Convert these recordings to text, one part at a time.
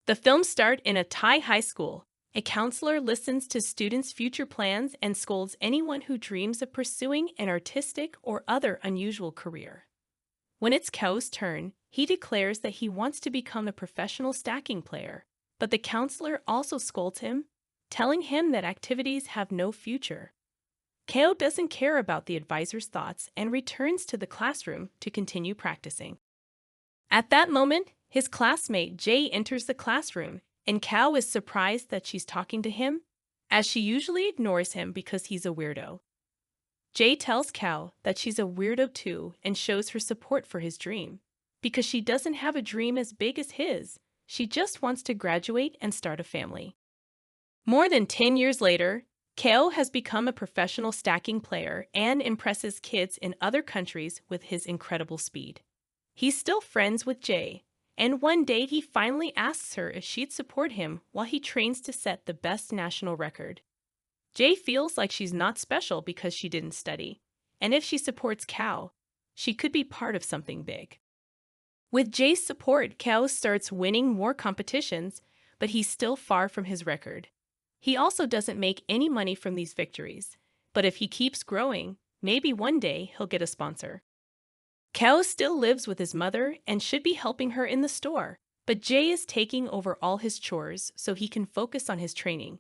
The film starts in a Thai high school. A counselor listens to students' future plans and scolds anyone who dreams of pursuing an artistic or other unusual career. When it's Kao's turn, he declares that he wants to become a professional stacking player, but the counselor also scolds him, telling him that activities have no future. Kao doesn't care about the advisor's thoughts and returns to the classroom to continue practicing. At that moment, his classmate Jay enters the classroom, and Kao is surprised that she's talking to him, as she usually ignores him because he's a weirdo. Jay tells Kao that she's a weirdo too and shows her support for his dream. Because she doesn't have a dream as big as his, she just wants to graduate and start a family. More than 10 years later, Kao has become a professional stacking player and impresses kids in other countries with his incredible speed. He's still friends with Jay, and one day he finally asks her if she'd support him while he trains to set the best national record. Jay feels like she's not special because she didn't study, and if she supports Kao, she could be part of something big. With Jay's support, Kao starts winning more competitions, but he's still far from his record. He also doesn't make any money from these victories, but if he keeps growing, maybe one day he'll get a sponsor. Kao still lives with his mother and should be helping her in the store, but Jay is taking over all his chores so he can focus on his training.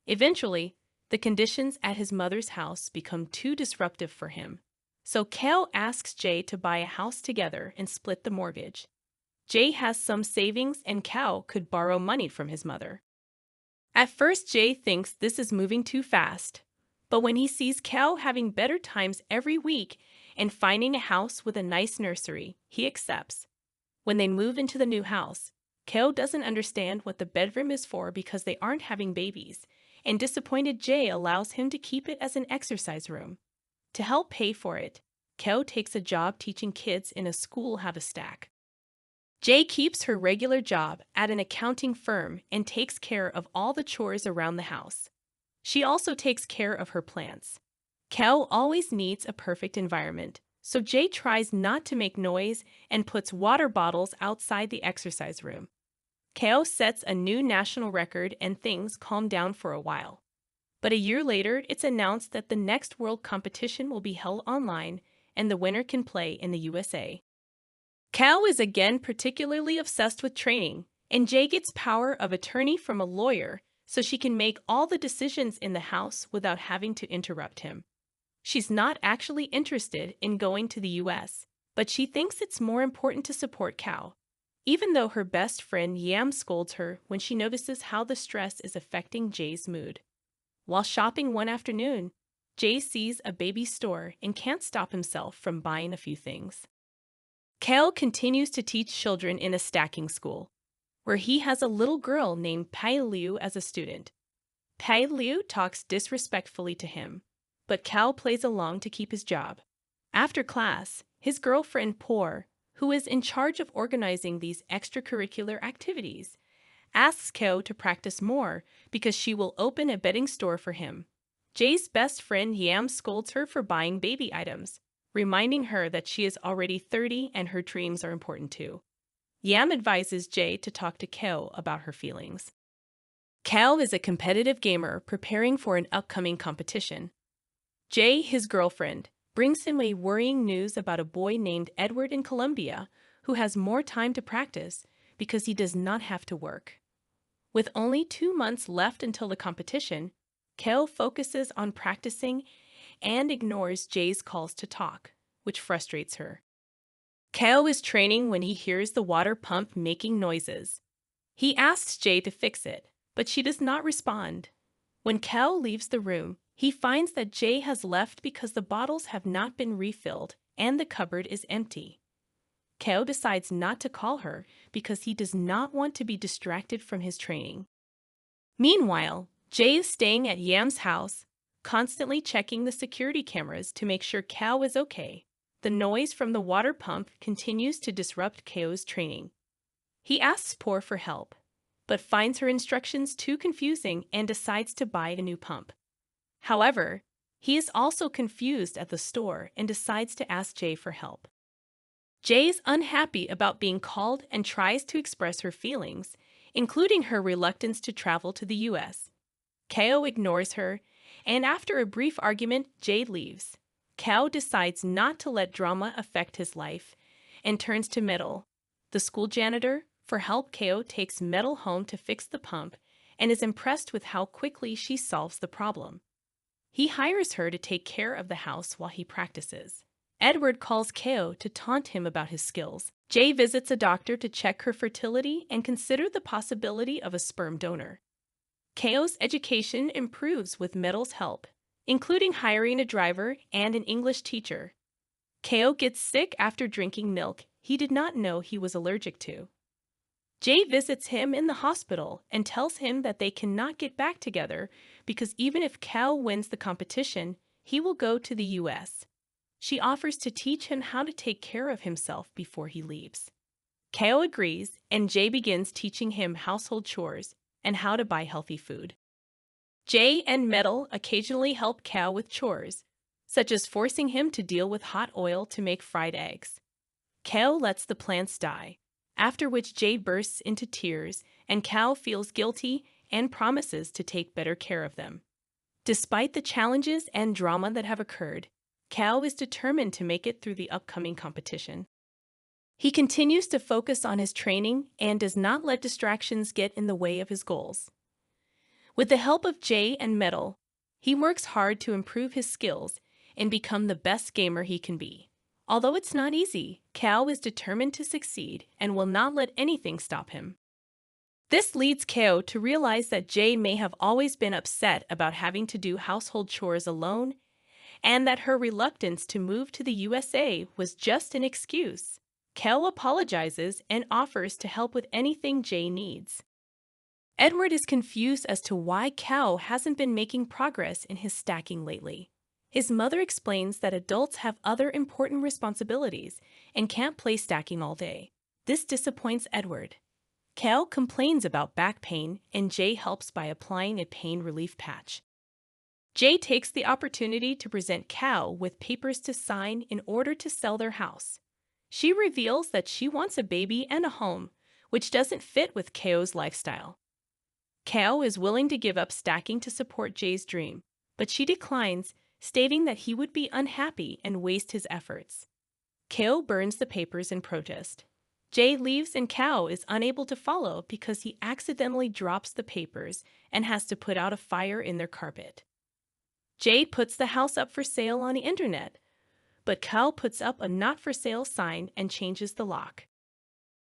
Eventually, the conditions at his mother's house become too disruptive for him, so Kao asks Jay to buy a house together and split the mortgage. Jay has some savings and Kao could borrow money from his mother. At first, Jay thinks this is moving too fast, but when he sees Kao having better times every week and finding a house with a nice nursery, he accepts. When they move into the new house, Kao doesn't understand what the bedroom is for because they aren't having babies, and disappointed Jay allows him to keep it as an exercise room. To help pay for it, Kao takes a job teaching kids in a school how to stack. Jay keeps her regular job at an accounting firm and takes care of all the chores around the house. She also takes care of her plants. Kao always needs a perfect environment, so Jay tries not to make noise and puts water bottles outside the exercise room. Kao sets a new national record and things calm down for a while. But a year later, it's announced that the next world competition will be held online and the winner can play in the USA. Kao is again particularly obsessed with training, and Jay gets power of attorney from a lawyer so she can make all the decisions in the house without having to interrupt him. She's not actually interested in going to the US, but she thinks it's more important to support Kao, even though her best friend Yam scolds her when she notices how the stress is affecting Jay's mood. While shopping one afternoon, Jay sees a baby store and can't stop himself from buying a few things. Kao continues to teach children in a stacking school, where he has a little girl named Pai Liu as a student. Pai Liu talks disrespectfully to him, but Kao plays along to keep his job. After class, his girlfriend Por, who is in charge of organizing these extracurricular activities, asks Kao to practice more because she will open a bedding store for him. Jay's best friend Yam scolds her for buying baby items, reminding her that she is already 30 and her dreams are important too. Yam advises Jay to talk to Kao about her feelings. Kao is a competitive gamer preparing for an upcoming competition. Jay, his girlfriend, brings him a worrying news about a boy named Edward in Colombia who has more time to practice because he does not have to work. With only 2 months left until the competition, Kao focuses on practicing and ignores Jay's calls to talk, which frustrates her. Kao is training when he hears the water pump making noises. He asks Jay to fix it, but she does not respond. When Kao leaves the room, he finds that Jay has left because the bottles have not been refilled and the cupboard is empty. Kao decides not to call her because he does not want to be distracted from his training. Meanwhile, Jay is staying at Yam's house, constantly checking the security cameras to make sure Kao is okay. The noise from the water pump continues to disrupt Kao's training. He asks Por for help, but finds her instructions too confusing and decides to buy a new pump. However, he is also confused at the store and decides to ask Jay for help. Jay is unhappy about being called and tries to express her feelings, including her reluctance to travel to the US. Kao ignores her, and after a brief argument, Jay leaves. Kao decides not to let drama affect his life and turns to Metal, the school janitor, for help. Kao takes Metal home to fix the pump and is impressed with how quickly she solves the problem. He hires her to take care of the house while he practices. Edward calls Kao to taunt him about his skills. Jay visits a doctor to check her fertility and consider the possibility of a sperm donor. Kao's education improves with Metal's help, including hiring a driver and an English teacher. Kao gets sick after drinking milk he did not know he was allergic to. Jay visits him in the hospital and tells him that they cannot get back together because even if Kao wins the competition, he will go to the US. She offers to teach him how to take care of himself before he leaves. Kao agrees, and Jay begins teaching him household chores and how to buy healthy food. Jay and Metal occasionally help Kao with chores, such as forcing him to deal with hot oil to make fried eggs. Kao lets the plants die, after which Jay bursts into tears and Kao feels guilty and promises to take better care of them. Despite the challenges and drama that have occurred, Kao is determined to make it through the upcoming competition. He continues to focus on his training and does not let distractions get in the way of his goals. With the help of Jay and Metal, he works hard to improve his skills and become the best gamer he can be. Although it's not easy, Kao is determined to succeed and will not let anything stop him. This leads Kao to realize that Jay may have always been upset about having to do household chores alone, and that her reluctance to move to the USA was just an excuse. Kao apologizes and offers to help with anything Jay needs. Edward is confused as to why Kao hasn't been making progress in his stacking lately. His mother explains that adults have other important responsibilities and can't play stacking all day. This disappoints Edward. Kao complains about back pain, and Jay helps by applying a pain relief patch. Jay takes the opportunity to present Kao with papers to sign in order to sell their house. She reveals that she wants a baby and a home, which doesn't fit with Kao's lifestyle. Kao is willing to give up stacking to support Jay's dream, but she declines, stating that he would be unhappy and waste his efforts. Kao burns the papers in protest. Jay leaves and Kao is unable to follow because he accidentally drops the papers and has to put out a fire in their carpet. Jay puts the house up for sale on the internet, but Kao puts up a not-for-sale sign and changes the lock.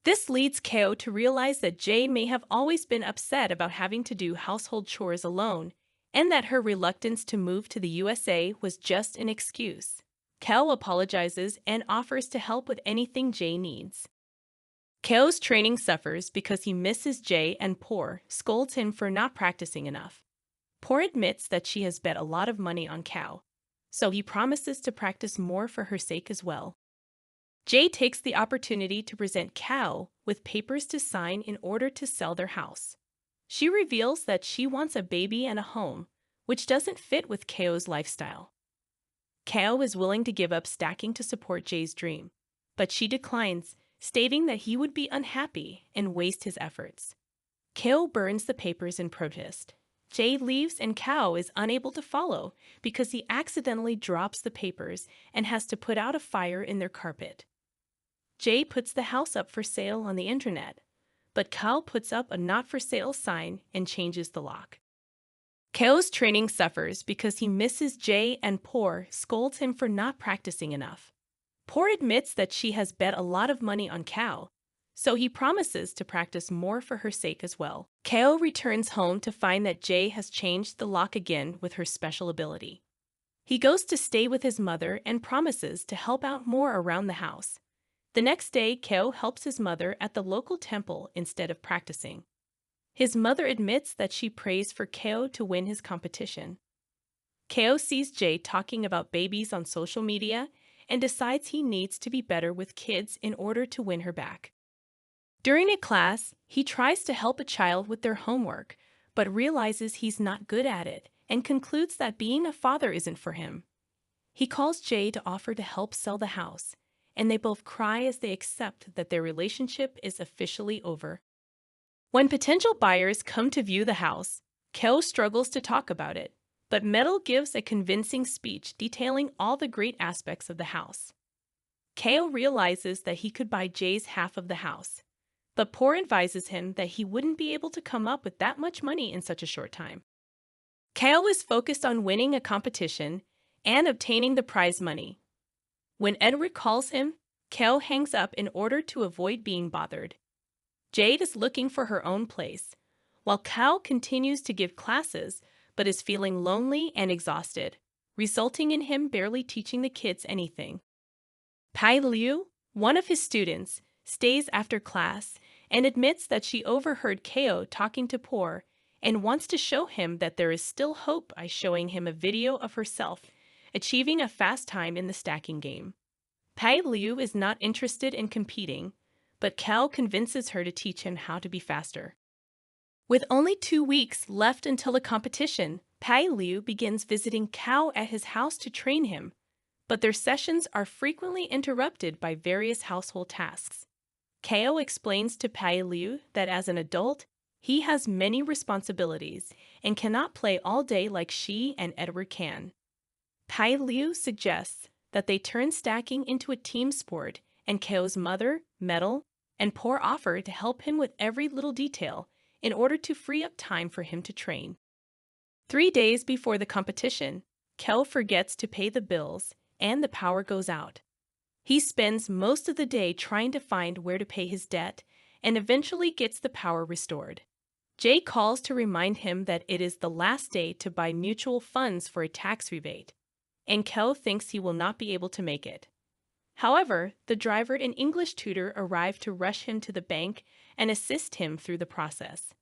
This leads Kao to realize that Jay may have always been upset about having to do household chores alone, and that her reluctance to move to the USA was just an excuse. Kao apologizes and offers to help with anything Jay needs. Kao's training suffers because he misses Jay, and Poor scolds him for not practicing enough. Poor admits that she has bet a lot of money on Kao, so he promises to practice more for her sake as well. Jay takes the opportunity to present Kao with papers to sign in order to sell their house. She reveals that she wants a baby and a home, which doesn't fit with Kao's lifestyle. Kao is willing to give up stacking to support Jay's dream, but she declines, stating that he would be unhappy and waste his efforts. Kao burns the papers in protest. Jay leaves and Kao is unable to follow because he accidentally drops the papers and has to put out a fire in their carpet. Jay puts the house up for sale on the internet, but Kao puts up a not-for-sale sign and changes the lock. Kao's training suffers because he misses Jay, and Poor scolds him for not practicing enough. Poor admits that she has bet a lot of money on Kao, so he promises to practice more for her sake as well. Kao returns home to find that Jay has changed the lock again with her special ability. He goes to stay with his mother and promises to help out more around the house. The next day, Kao helps his mother at the local temple instead of practicing. His mother admits that she prays for Kao to win his competition. Kao sees Jay talking about babies on social media and decides he needs to be better with kids in order to win her back. During a class, he tries to help a child with their homework, but realizes he's not good at it and concludes that being a father isn't for him. He calls Jay to offer to help sell the house, and they both cry as they accept that their relationship is officially over. When potential buyers come to view the house, Kyo struggles to talk about it, but Metal gives a convincing speech detailing all the great aspects of the house. Kyo realizes that he could buy Jay's half of the house, but Poor advises him that he wouldn't be able to come up with that much money in such a short time. Kyo is focused on winning a competition and obtaining the prize money. When Edward calls him, Kyo hangs up in order to avoid being bothered. Jade is looking for her own place, while Kyo continues to give classes but is feeling lonely and exhausted, resulting in him barely teaching the kids anything. Pai Liu, one of his students, stays after class and admits that she overheard Kyo talking to Poor and wants to show him that there is still hope by showing him a video of herself achieving a fast time in the stacking game. Pai Liu is not interested in competing, but Kyo convinces her to teach him how to be faster. With only 2 weeks left until the competition, Pai Liu begins visiting Kyo at his house to train him, but their sessions are frequently interrupted by various household tasks. Kyo explains to Pai Liu that as an adult, he has many responsibilities and cannot play all day like she and Edward can. Pai Liu suggests that they turn stacking into a team sport, and Kyo's mother, Metal, and Poor offer to help him with every little detail in order to free up time for him to train. 3 days before the competition, Kyo forgets to pay the bills and the power goes out. He spends most of the day trying to find where to pay his debt and eventually gets the power restored. Jay calls to remind him that it is the last day to buy mutual funds for a tax rebate, and Kyo thinks he will not be able to make it. However, the driver and English tutor arrive to rush him to the bank and assist him through the process.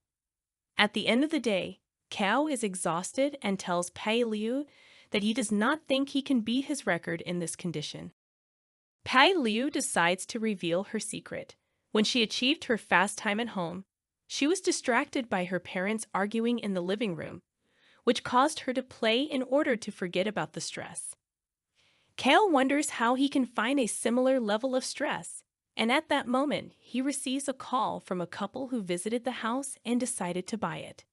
At the end of the day, Kyo is exhausted and tells Pai Liu that he does not think he can beat his record in this condition. Pai Liu decides to reveal her secret. When she achieved her fast time at home, she was distracted by her parents arguing in the living room, which caused her to play in order to forget about the stress. Kyo wonders how he can find a similar level of stress, and at that moment, he receives a call from a couple who visited the house and decided to buy it.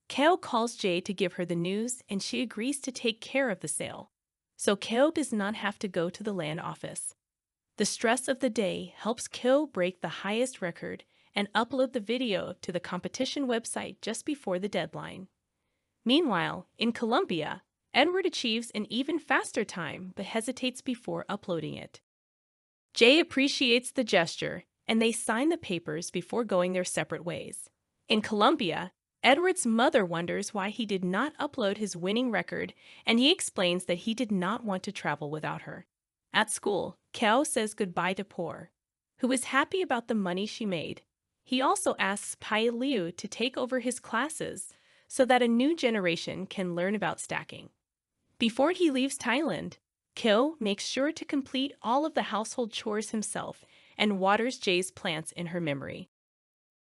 Kyo calls Jay to give her the news, and she agrees to take care of the sale, so Kyo does not have to go to the land office. The stress of the day helps Kyo break the highest record and upload the video to the competition website just before the deadline. Meanwhile, in Colombia, Edward achieves an even faster time but hesitates before uploading it. Jay appreciates the gesture, and they sign the papers before going their separate ways. In Colombia, Edward's mother wonders why he did not upload his winning record, and he explains that he did not want to travel without her. At school, Kyo says goodbye to Poor, who is happy about the money she made. He also asks Pai Liu to take over his classes so that a new generation can learn about stacking. Before he leaves Thailand, Kyo makes sure to complete all of the household chores himself and waters Jay's plants in her memory.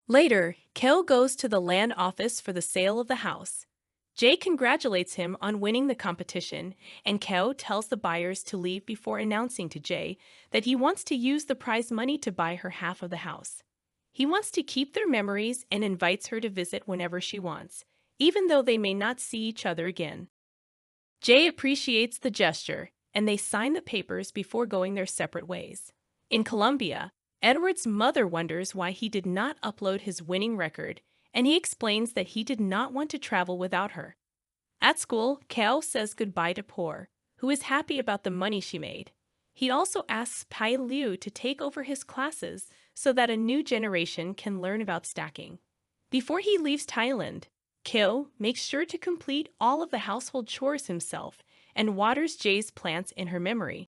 Later, Kyo goes to the land office for the sale of the house. Jay congratulates him on winning the competition, and Kyo tells the buyers to leave before announcing to Jay that he wants to use the prize money to buy her half of the house. He wants to keep their memories and invites her to visit whenever she wants, even though they may not see each other again. Jay appreciates the gesture, and they sign the papers before going their separate ways. In Colombia, Edward's mother wonders why he did not upload his winning record, and he explains that he did not want to travel without her. At school, Kyo says goodbye to Poor, who is happy about the money she made. He also asks Pai Liu to take over his classes so that a new generation can learn about stacking. Before he leaves Thailand, Kyo makes sure to complete all of the household chores himself and waters Jay's plants in her memory.